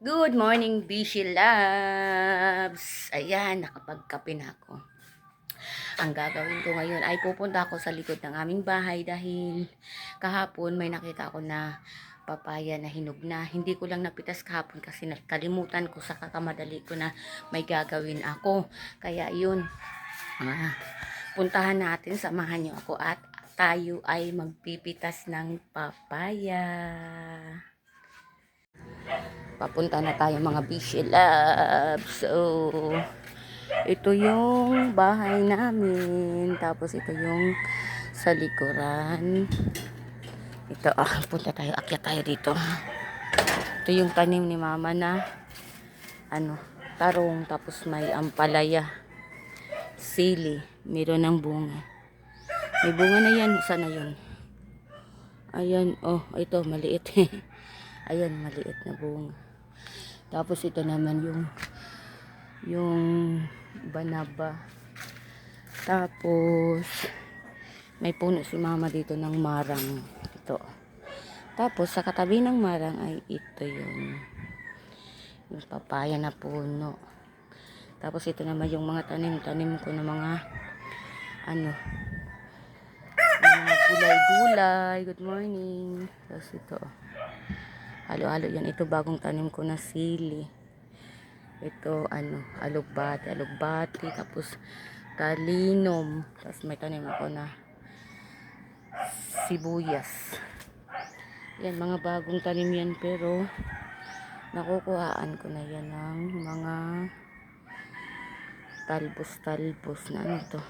Good morning, Bishi Loves! Ayan, nakapagkape na ako. Ang gagawin ko ngayon ay pupunta ako sa likod ng aming bahay dahil kahapon may nakita ako na papaya na hinog na. Hindi ko lang napitas kahapon kasi nakalimutan ko sa kakamadali ko na may gagawin ako. Kaya yun, puntahan natin, samahan niyo ako at tayo ay magpipitas ng papaya. Papunta na tayo mga Bishi Loves. So, ito yung bahay namin. Tapos ito yung sa likuran. Ito, punta tayo, akyat tayo dito. Ito yung tanim ni mama na tarong. Tapos may ampalaya, sili, meron ng bunga. May bunga na yan, sana yun. Ayan, ito maliit. Ayan, maliit na bunga. Tapos ito naman yung banaba. Tapos may puno si mama dito ng marang. Ito. Tapos sa katabi ng marang ay ito yung papaya na puno. Tapos ito naman yung mga tanim ko na mga gulay-gulay. Good morning. Tapos ito. Halo-halo yan. Ito bagong tanim ko na sili. Ito alugbati, tapos talinom, tapos may tanim ako na sibuyas. Yan, mga bagong tanim yan, pero nakukuhaan ko na yan ng mga talbos na to.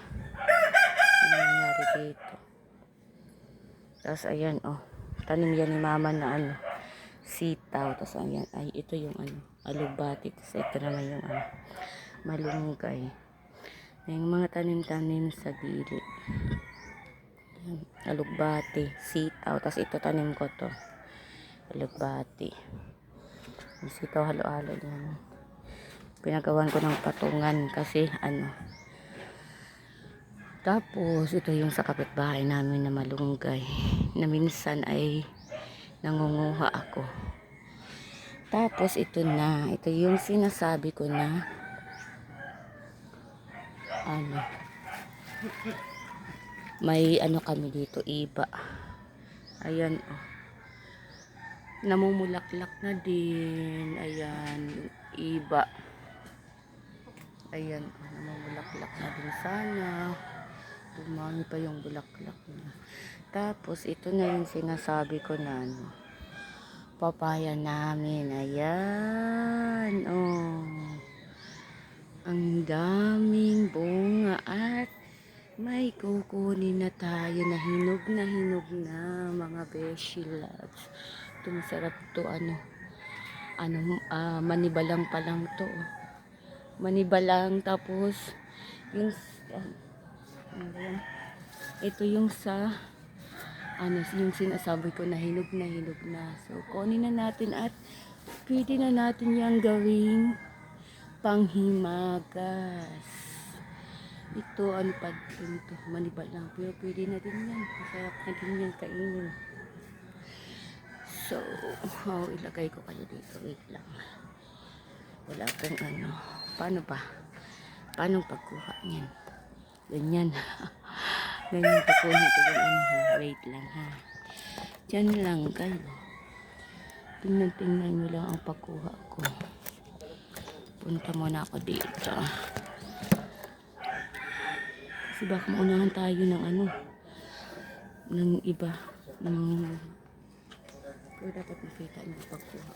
Ano nangyari dito? Tapos ayan, tanim yan ni mama na sitaw. Tapos ayan, ay ito yung alugbati. Tapos ito naman yung malunggay. May mga tanim-tanim sa gilid. Ayan, alugbati, sitaw. Tapos ito tanim ko to. Alugbati. Yung sitaw halo-halo yan. Pinagawan ko ng patungan kasi Tapos ito yung sa kapitbahay namin na malunggay. Na minsan ay nangunguha ako. Tapos ito yung sinasabi ko na may kami dito, iba. Ayan, namumulaklak na din. Ayan, iba. Ayan, namumulaklak na din sana. Dumami pa yung bulaklak niya. Tapos ito na yung sinasabi ko na papaya namin. Ayan, ang daming bunga at may kukunin na tayo na hinog na mga Beshi Loves. Ito masarap to, manibalang pa lang to. Manibalang, tapos yung ito yung sa yung sinasabi ko na hinog na. So kunin na natin at pwede na natin yang gawing panghimagas. Ito pa din to, manibalang, pero pwede na din yan. Masarap na din yan kainin. So ilagay ko kayo dito, wait lang. Wala pong paano ba? Paano pagkuha niyan? Ganyan. Ganyan pagkuha ito yung wait lang ha. Diyan lang kayo. Tingnan nyo lang ang pagkuha ko. Punta muna ako dito. Kasi baka maunahan tayo ng ng iba. Pero dapat makita nyo ang pagkuha.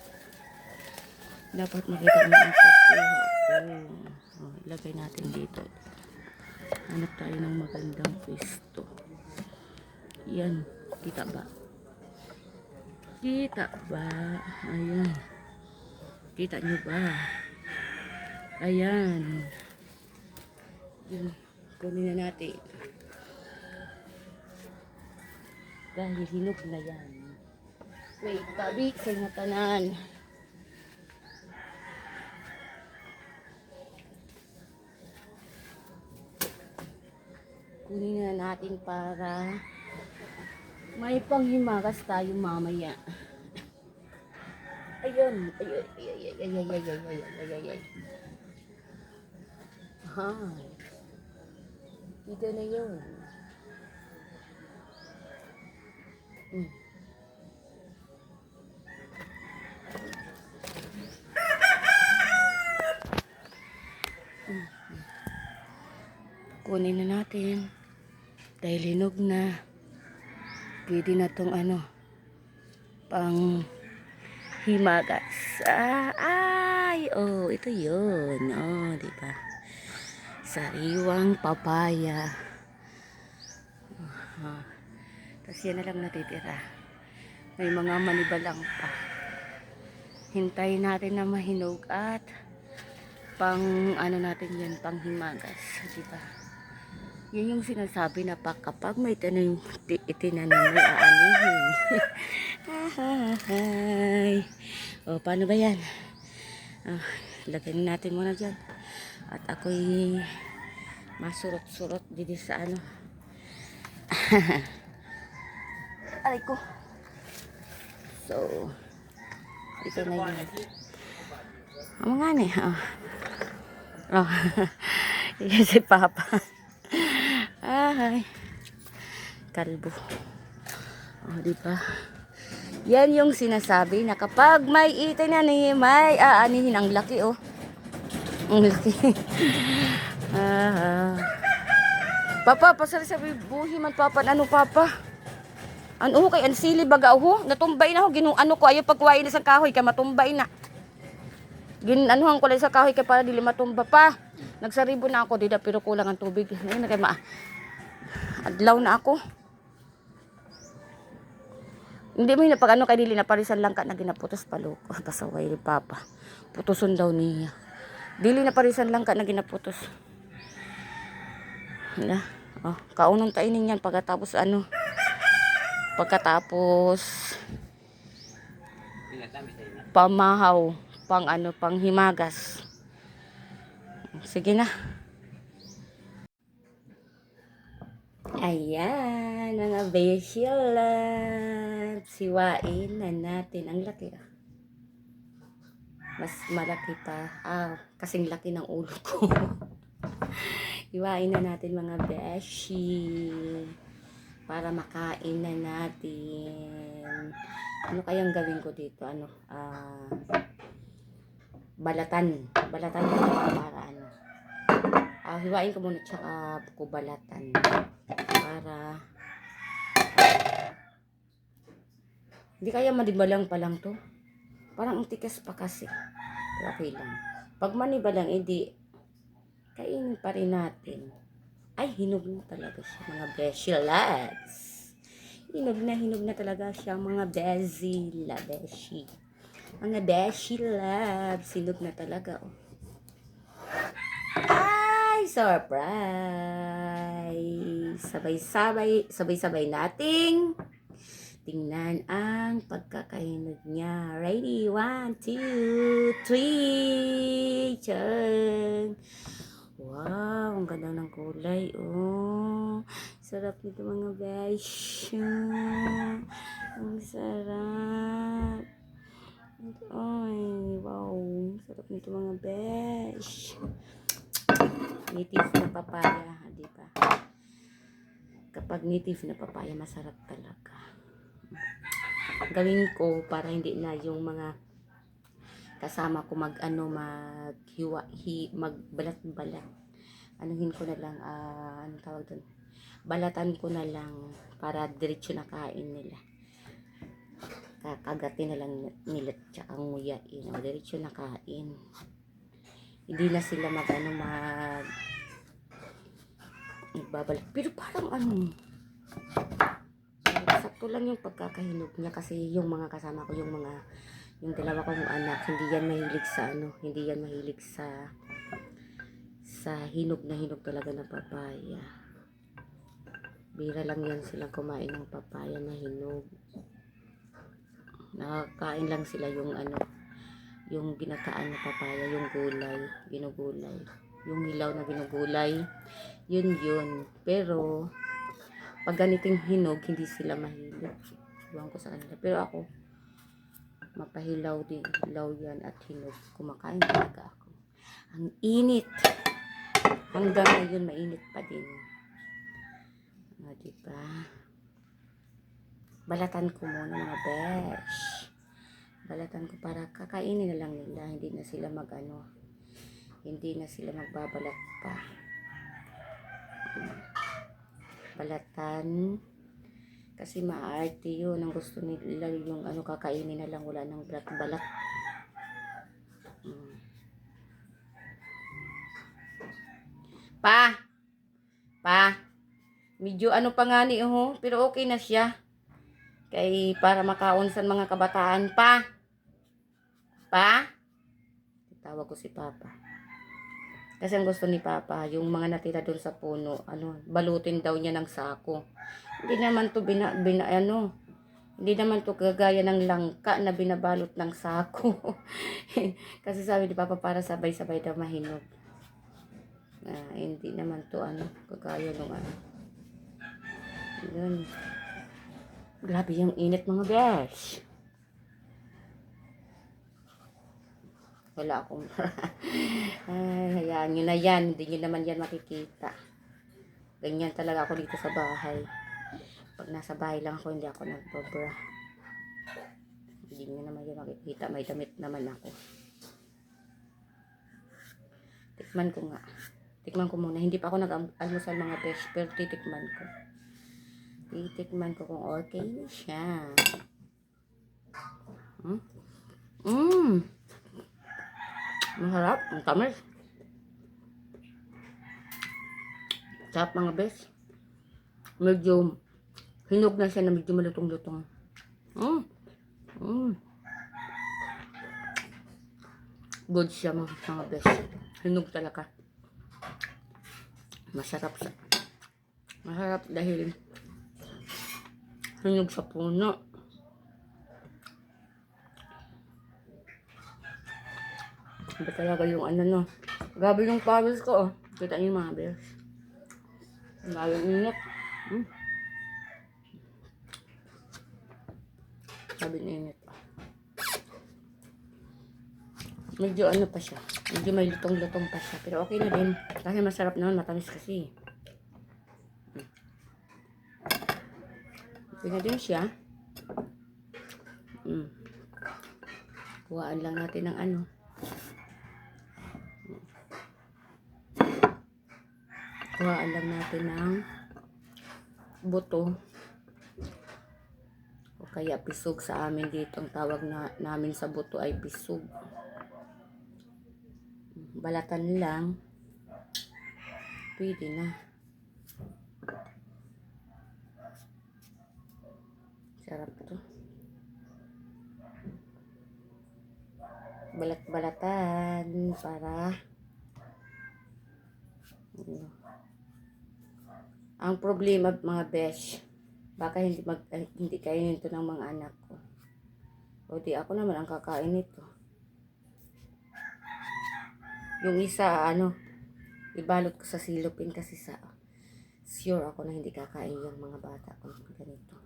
Dapat makita nyo ang pagkuha ko. Ilagay natin dito. Hanap tayo ng magandang pwesto. Yan. Kita ba? Kita ba? Ayan. Kita nyo ba? Ayan. Yan. Kunin na natin. Dahil hinog na yan. Wait, tabi sa mga tanan. Kunin na natin para may panghimagas tayo mamaya. Ayun. Ay, ay, ay, ay, ay, ay, ay, ay, ay, ay, ay. Hi. Dito na yun. Mm. Kunin na natin. Dahil hinog na. Pwede na tong ano, pang himagas. Oh, ito yun. Oh, di ba? Sariwang papaya. Tapos yan na lang natitira. May mga manibalang pa. Hintayin natin na mahinog at pang ano natin yan, pang himagas. Di ba? Yan yung sinasabi na pa kapag may itinanim may aanihin. Hi. O, paano ba yan? Lagyan natin muna dyan. At ako'y masurot-surot dito sa ano. Aray ko. So, ito na yun. Ang mga ne. Oh. Yan si Papa. Ay. Kalbo. Oh, diba? Yan yung sinasabi na kapag may itinanim, may aanihin. Ang laki, oh. Ang laki. Papa, pasal sa buhi man, Papa. Ano, Papa? Ano, kay ansili baga, oh. Natumbay na, oh. Ano ko, ayaw pagkuhain na sa kahoy, kaya matumbay na. Anuhan ko lang sa kahoy, kaya para dili matumba pa. Nagsaribo na ako, dida, pero kulang ang tubig. Ngayon, kaya adlaw na ako. Hindi mo pag ano kay dili na parisan lang ka na ginaputos paloko. Pasaway ni Papa. Putuson daw niya. Dili na parisan lang ka na ginaputos. Hala. Oh, kaunong kainin yan pagkatapos ano. Pagkatapos pamahaw, pang ano, pang himagas. Sige na. Ayan, mga beshiolab. Siwain na natin. Ang laki, ah. Mas malaki pa. Kasing laki ng ulo ko. Hiwain na natin, mga beshi. Para makain na natin. Ano kayang gawin ko dito? Ano? Balatan. Balatan ko para ano. Hiwain ko muna tsaka ko balatan. Para hindi kaya manibalang pa lang to. Parang ang tikas pa kasi. Pero okay lang. Pag manibalang, edi kainin pa rin natin. Ay, hinog na talaga siya, mga beshi lads. Hinog na talaga siya, mga beshi. Mga beshi lads. Hinog na talaga, oh. Ay, surprise! Sabay-sabay nating tingnan ang pagkakahinog niya. Ready? 1, 2, 3. Chang! Wow, ang ganda ng kulay. Oh, sarap nito, mga besh. Ang sarap. Ay, wow. Sarap nito, mga besh. Native na papaya, di ba? Kapag native na papaya, masarap talaga. Gawin ko para hindi na yung mga kasama ko magbalat-balat. Anuhin ko na lang, ano tawag doon? Balatan ko na lang para diretso na kain nila. Kakagatin na lang nila tsaka nguyain. O, diretso na kain. Hindi na sila magbabalik. Pero parang sakto lang yung pagkakahinog niya kasi yung mga kasama ko, yung dalawa kong anak, hindi yan mahilig sa hinog na hinog talaga na papaya. Bira lang yan silang kumain ng papaya na hinog. Nakakain lang sila yung yung ginataan na papaya, yung ginugulay, yung hilaw na ginugulay, yun. Pero pag ganiting hinog, hindi sila mahilig. Iwan ko sa kanila. Pero ako, mapahilaw din. Hilaw yan at hinog. Kumakain talaga ako. Ang init. Hanggang ngayon, mainit pa din. Diba? Balatan ko muna mga besh. Balatan ko para kakainin na lang nila. Hindi na sila hindi na sila magbabalat pa. Balatan. Kasi maarte yun. Ang gusto nila yung kakainin na lang. Wala nang balat-balat. Pa. Medyo pa nga ni pero okay na siya. Kay para makaunsan mga kabataan. Pa. Tawag ko si Papa. Kasi ang gusto ni Papa, yung mga natira doon sa puno, balutin daw niya ng sako. Hindi naman to hindi naman to kagaya ng langka na binabalot ng sako. Kasi sabi ni Papa para sabay-sabay daw mahinog. Hindi naman to kagaya ng Yun. Grabe yung init mga besh. Wala akong ay, hayaan nyo na yan. Hindi nyo naman yan makikita. Ganyan talaga ako dito sa bahay. Pag nasa bahay lang ako, hindi ako nagbabra. Hindi nyo naman yan makikita. May damit naman ako. Tikman ko nga. Tikman ko muna. Hindi pa ako nag-almusal mga besh. Pero titikman ko. Titikman ko kung okay na siya. Masarap. Ang tamis. Sarap mga bes. Medyo hinog na siya na medyo malutong-lutong. Good siya mga bes. Hinog talaga. Masarap siya. Masarap dahil hinog sa puno. Iba talaga yung grabe yung pawis ko Kita niyo mga bears. Grabe yung init. Grabe yung init. Medyo pa siya. Medyo may lutong-lutong pa siya. Pero okay na din. Kasi masarap naman. Matamis kasi. Okay na din siya. Kuhaan lang natin ng Kuhaan lang natin ng buto. O kaya pisog sa amin dito. Ang tawag namin sa buto ay pisog. Balatan lang. Pwede na. Sarap to. Balat-balatan para ang problema mga besh, baka hindi kainin ito ng mga anak ko. O di ako naman ang kakain nito. Yung isa ibalot ko sa silopin kasi sure ako na hindi kakain yung mga bata ko ng ganito.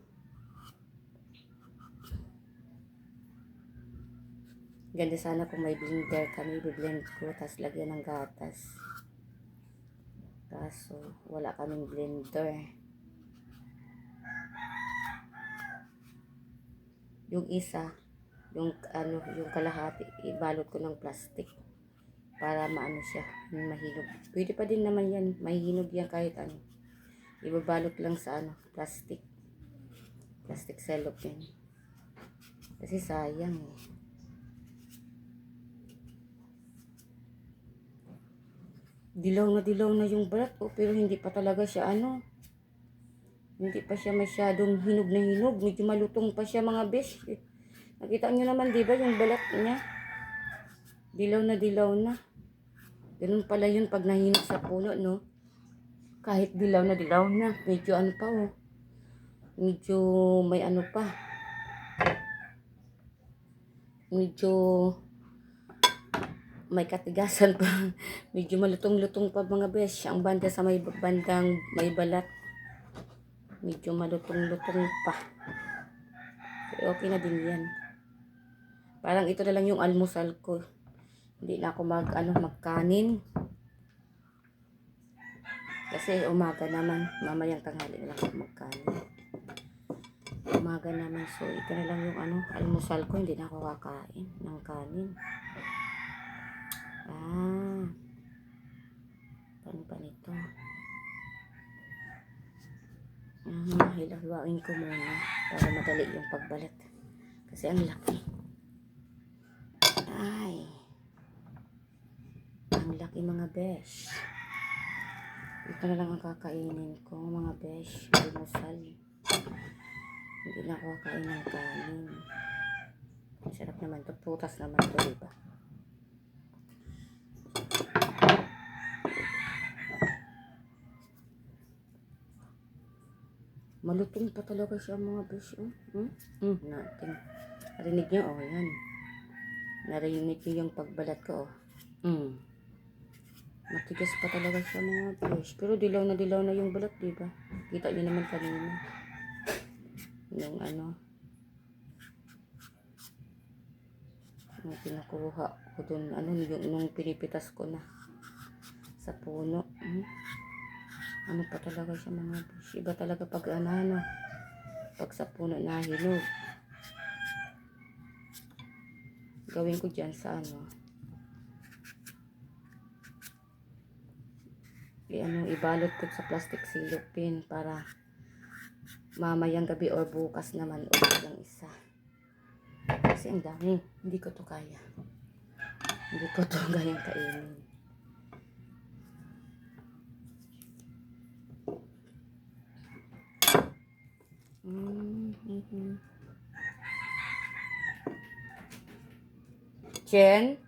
Ganda sana kung may blender kami, i-blend ko, tapos lagyan ng gatas. Kaso, wala kaming blender. Yung isa, yung kalahati, ibalot ko ng plastic para siya, mahinog. Pwede pa din naman yan, mahihinog yan kahit ibabalot lang sa plastic cellophane. Kasi sayang Dilaw na yung balat pero hindi pa talaga siya hindi pa siya masyadong hinog na hinog. Medyo malutong pa siya mga besh. Nakita nyo naman diba yung balat niya? Dilaw na. Ganun pala yun pag nahinog sa puno, no? Kahit dilaw na. Medyo pa Medyo may pa. Medyo may katigasan pa. Medyo malutong-lutong pa mga besh. Ang banda sa bandang may balat. Medyo malutong-lutong pa. Pero okay na din yan. Parang ito na lang yung almusal ko. Hindi na ako magkanin. Kasi umaga naman. Mamayang tanghali na lang ako magkanin. Umaga naman. So, ito na lang yung almusal ko. Hindi na ako kakain ng kanin. Paano pa nito? Hilahiwain ko muna para madali yung pagbalat. Kasi ang laki. Ay. Ang laki mga besh. Ito na lang ang kakainin ko mga besh. Almusal. Hindi na ako kakain ng kanin. Sarap naman to. Prutas naman to, diba? Malutong pa talaga siya mga besh. Natin. Narinig niyo, yan. Narinig niyo yung pagbalat ko, Matigas pa talaga siya mga besh. Pero dilaw na yung balat, diba? Kita niyo naman kanina. Yung yung pinakuha ko dun, nung pinipitas ko na sa puno. Ano pa talaga siya mga besh. Iba talaga pag pag sa puno na hinog. Gawin ko dyan sa ibalot ko sa plastic silopin para mamayang gabi or bukas naman ulit yung isa. Kasi ang dami. Hindi ko to kaya. Hindi ko to kayang kainin. Jen?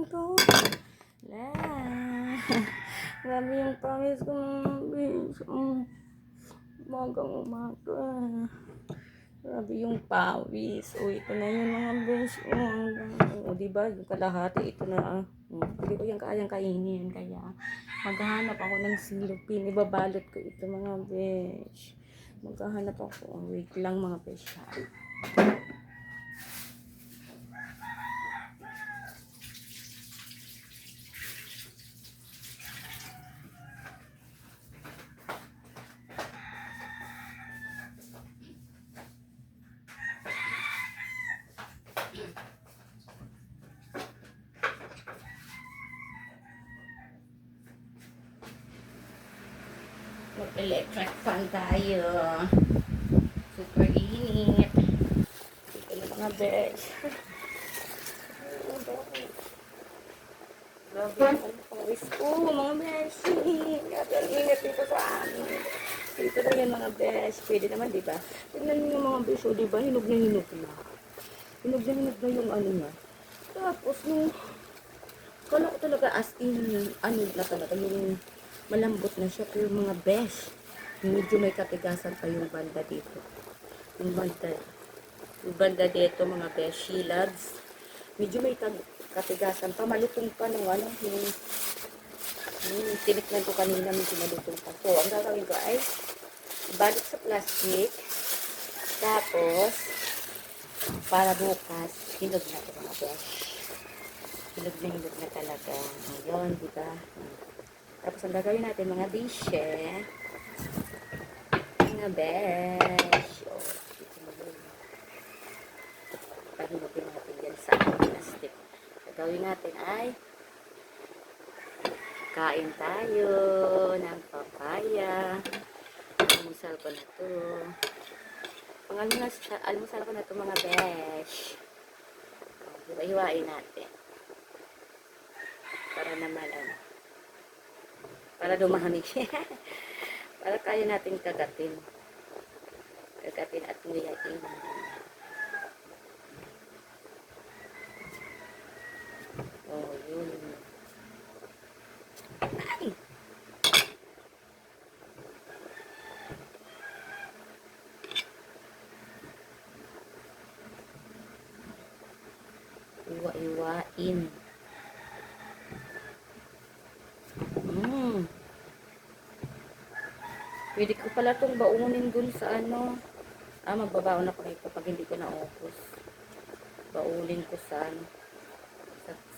Go. Grabe yung promise ko mga besh. Umaga. Grabe yung pawis. Ito na yun mga besh. Diba? Yung kalahati. Ito na. Hindi ko yung kayang kainin. Kaya maghahanap ako ng silupin. Ibabalot ko ito mga besh. Maghahanap ako. Wait lang mga besh. Mag-electric fan tayo. Super init. Ito na mga besh. Grabe ang pawis ko mga besh. Grabe ang init dito sa amin. Ito na yan mga besh. Pwede naman diba? Tignan nyo yung mga besh. Diba? Hinog na. Hinog na yung niya. Tapos nung kala ko talaga as in na talaga yung malambot na siya, pero mga besh, medyo may katigasan pa yung banda dito. Yung banda dito mga beshi loves, medyo may katigasan pa, malutong pa ng yung tinikman ko kanina, medyo malutong pa. So, ang gagawin ko ay balik sa plastic, tapos para bukas, hinog na ito mga besh. Hinog na talaga. Ngayon, diba? Tapos ang gagawin natin mga dishe. Mga besh. Dito mo yun. Pahinugin natin yan sa plastic. Gagawin natin ay kain tayo ng papaya. Almusal ko na to. Almusal ko na to mga besh. Iwa-iwain natin. Para naman, ano, para dumami siya. Para kaya natin kagatin. Kagatin at nguyain. Oh, yun. Ay! Iwa-iwain. Pwede ko pala itong baunin dun sa ano. Magbabaon ako rito pag hindi ko naubos. Baunin ko sa ano,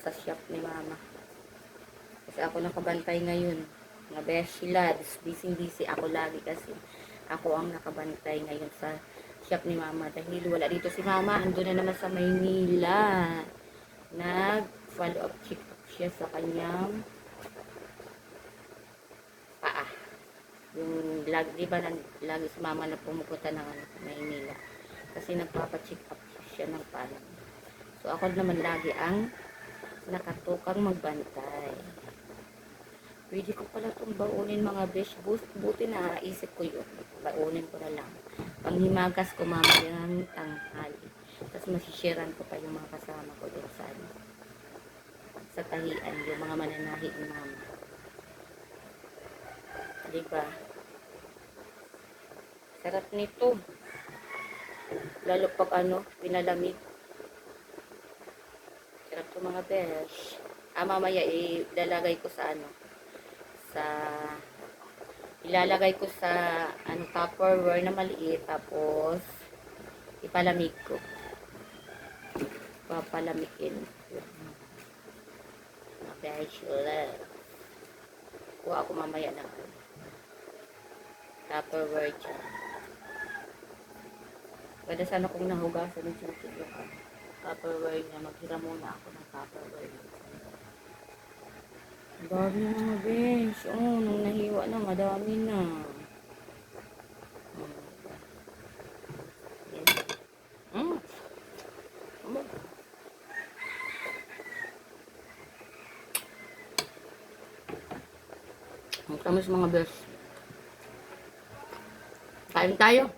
sa shop ni mama. Kasi ako nakabantay ngayon. Mga beshi lads, busy ako lagi kasi. Ako ang nakabantay ngayon sa shop ni mama. Dahil wala dito si mama, ando na naman sa Maynila. Nag-follow up check up siya sa kanyang paa. Yung lagi, di ba lagi si mama na pumupunta ng ano, Maynila. Kasi nagpapacheck up siya ng paa. So ako naman lagi ang nakatukang magbantay. Pwede ko pala itong baunin mga besh. Buti na isip ko yun. Baunin ko na lang. Panghimagas ko mamayang tanghali. Tapos masisharean ko pa yung mga kasama ko doon sa ano, sa tahian, yung mga mananahi ni mama. Diba? Sarap nito. Lalo pag ano, pinalamig. Sarap to mga besh. Mamaya ilalagay ko sa ano, ilalagay ko sa ano, Tupperware na maliit, tapos ipalamig ko. Papalamikin. Mga besh love. Kuha ako mamaya ng Tupperware dyan. Pwede sana kung nahugasan ng susunod yung Tupperware niya. Maghira muna ako ng Tupperware. Ang dami na mga besh. Nung nahiwa na, madami na. Ang tamis mga besh. Kain tayo.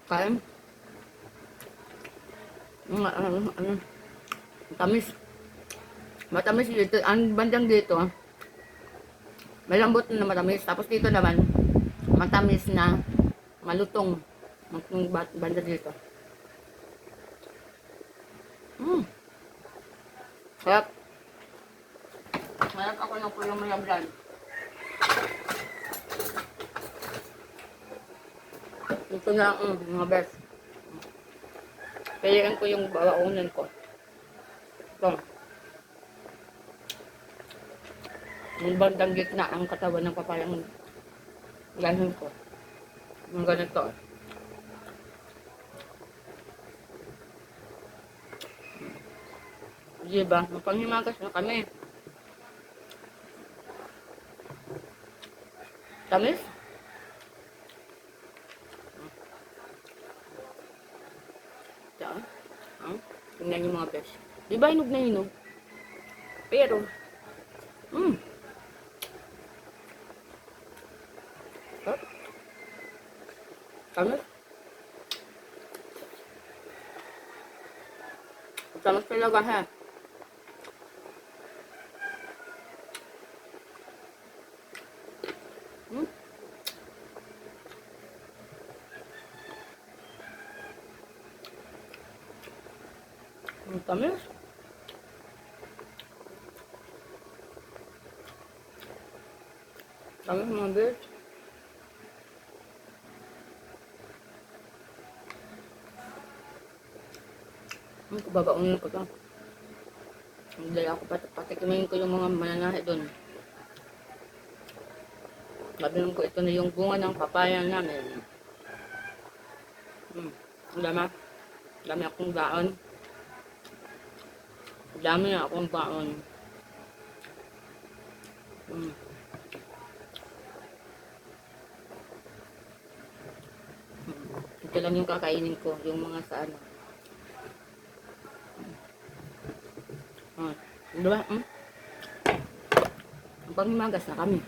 Kain. Tamis. Matamis dito. Ang bandang dito, malambot na matamis. Tapos dito naman, matamis na malutong. Ang banda dito. Sarap. Sarap ako ng pulong mayablan. Ito na mga best. Piliin ko yung bawaunan ko. Ito. Yung bandang gitna ang katawan ng papayang ganin ko. Yung ganito. Diba? Mapanghimagas na kami. Tamis? Diyan. Tingnan yung mga best. Diba hinog na hinog? Pero, tamis? Tamis talaga ha. Ang tamis. Tamis mga best. Babaunin ko ito. Dala ako patikimin ko yung mga mananahe doon. Sabihin ko ito na yung bunga ng papaya namin. Ang dami. Dami akong baon. Dami na akong baon. Ito lang yung kakainin ko. Yung mga sa ano. Diba? Panghimagas na kami.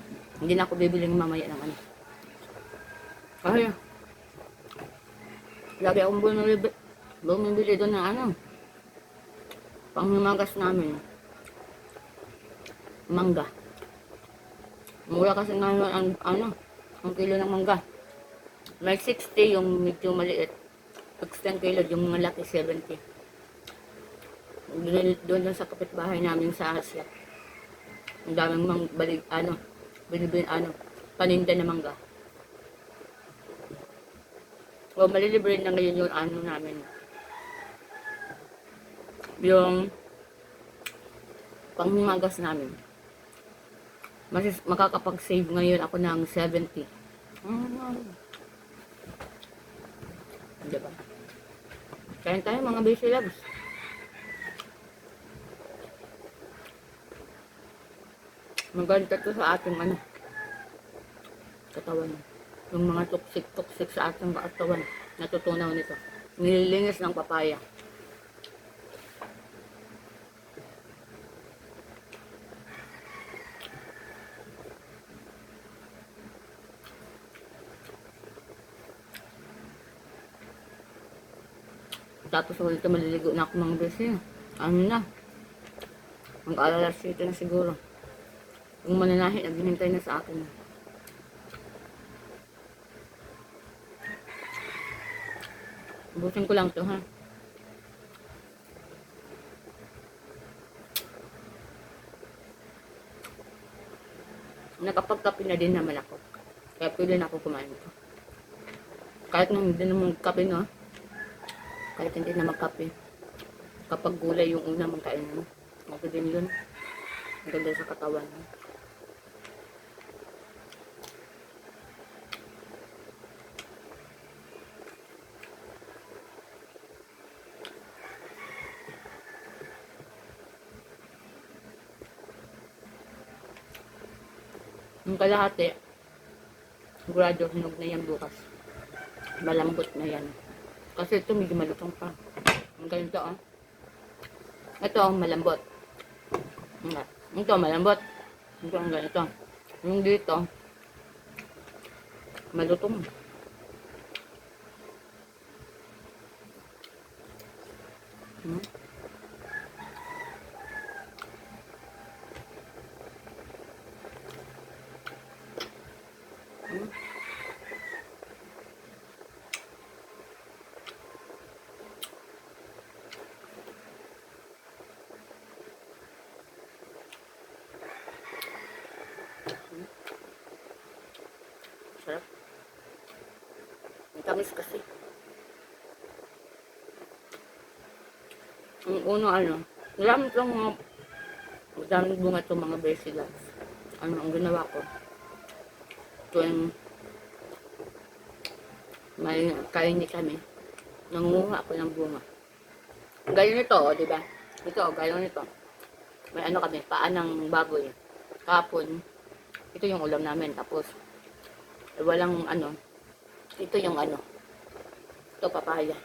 Hindi na ako bibiling mamaya ng ano. Kasi, lagi akong bumibili doon ng ano. Panghimagas namin. Mangga. Mura kasi ngayon ang kilo ng mangga. May 60 yung medyo maliit. 10 kilo yung malaki 70. Doon sa kapitbahay namin sa Asia. Ang daming paninda na mangga. O malilibre na ngayon yung ano namin. Yung panghimagas namin. Makakapag-save ngayon ako ng 70. Diba? Kain tayo mga busy loves. Maganda to sa ating katawan. Yung mga toxic sa ating katawan. Natutunaw nito. Nililinis ng papaya. Tapos ulit maliligo na ako mga beses. Ano na? Mag-alas 7 na siguro. Yung mananahi, naghihintay na sa akin. Ubusin ko lang to ha. Nakapagkape na din naman ako. Kaya pwede na ako kumain ito. Kahit nang hindi naman kape no. Kahit hindi na magkape. Kapag gulay yung una mong kainin. Okay din yun. Ang ganda sa katawan. Yung kalahati, sigurado hinog na yan bukas. Malambot na yan. Kasi ito medyo malutong pa. Ang ganito oh. Ito malambot. Ito malambot. Ito ang ganito. Yung dito, malutong. Sarap. Ang tamis kasi. Ang marami itong daming bunga itong mga basilas. Ang ginawa ko. Tuwing may kain kami, nangunguha ako ng bunga. Gaya nito, diba? Ito, gaya nito. May kami, paan ng baboy. Kapon, ito yung ulam namin. Tapos, walang ito yung ito papaya.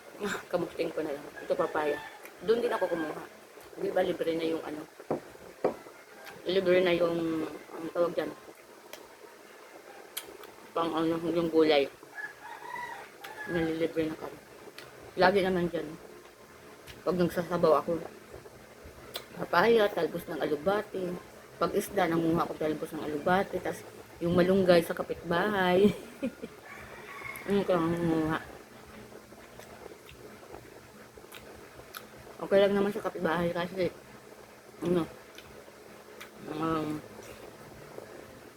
Kamuting ko na lang. Ito papaya. Doon din ako kumuha. Di ba libre na yung libre na yung, ang tawag dyan, pang yung gulay. Nalilibre na kami. Lagi naman dyan. Pag nagsasabaw ako, papaya, talbos ng alubati. Pag isda, nanguha ako talbos ng alubati. Tapos, yung malunggay sa kapitbahay. Ano ka nanguha? Okay lang naman sa kapitbahay kasi,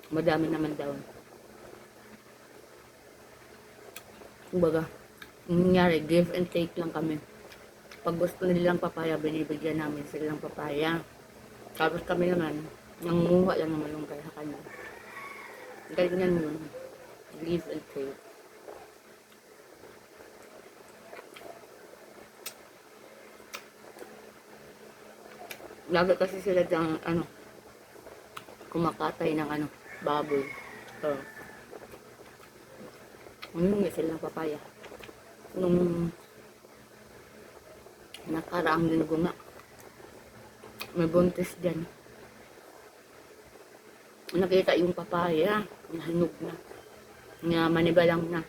madami naman daw. Kumbaga, nangyari, give and take lang kami. Pag gusto nilang papaya, binibigyan namin silang papaya. Tapos kami naman, nangunguha lang ng malunggay sa kanila. Ganyan yun. Give and take. Lagi kasi sila dyan, kumakatay ng baboy. So, hindi sila ng papaya. Nung nakaraang linggo nga, May buntis dyan. Nakita yung papaya. Nahinog na. Nga manibalang na.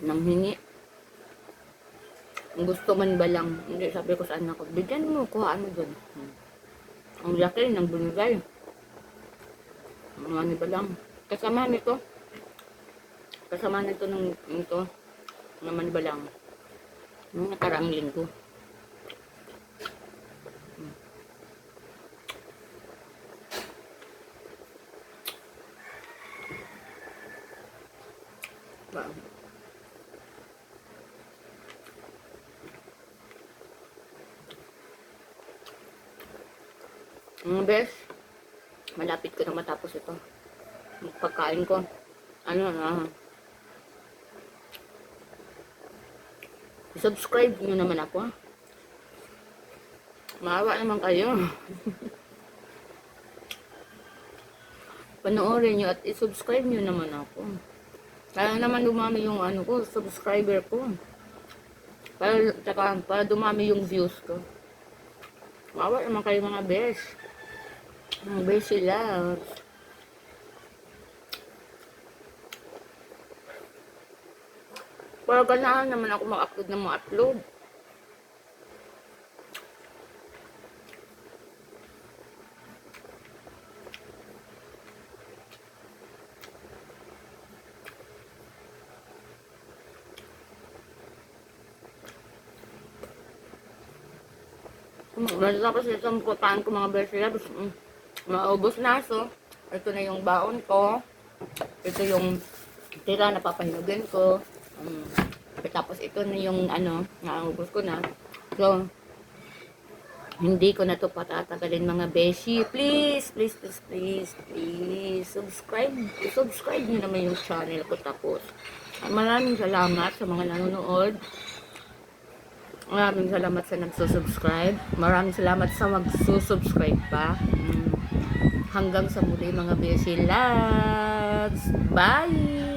Nang hingi. Gusto man ba lang. Hindi, sabi ko sa anak ko, bigyan mo ko ano doon. Ang laki ng binigay. Ano ba lang. Kasama nito. Kasama nito ng ito. Naman ba lang. Nung nakaraang linggo. Wow. Bes, malapit ko na matapos ito. Pagkain ko. Ano na. Subscribe nyo naman ako. Maawa naman kayo. Panoorin nyo at isubscribe nyo naman ako. Kaya naman dumami yung ano ko, subscriber ko. Para dumami yung views ko. Maawa naman kayo mga bes. Mga besi loves. Para ganahan naman ako mag-upload ng mga upload. Tapos isang putaan ko mga besi loves. Maubos na. So, ito na yung baon ko. Ito yung tira na papahinugin ko. Tapos ito na yung ano, naubos ko na. So, hindi ko na to patatagalin mga beshi. Please, please, please, please, please, subscribe nyo naman yung channel ko. Tapos, maraming salamat sa mga nanonood. Maraming salamat sa nagsusubscribe. Maraming salamat sa magsusubscribe pa. Hanggang sa muli mga beshi loves. Bye!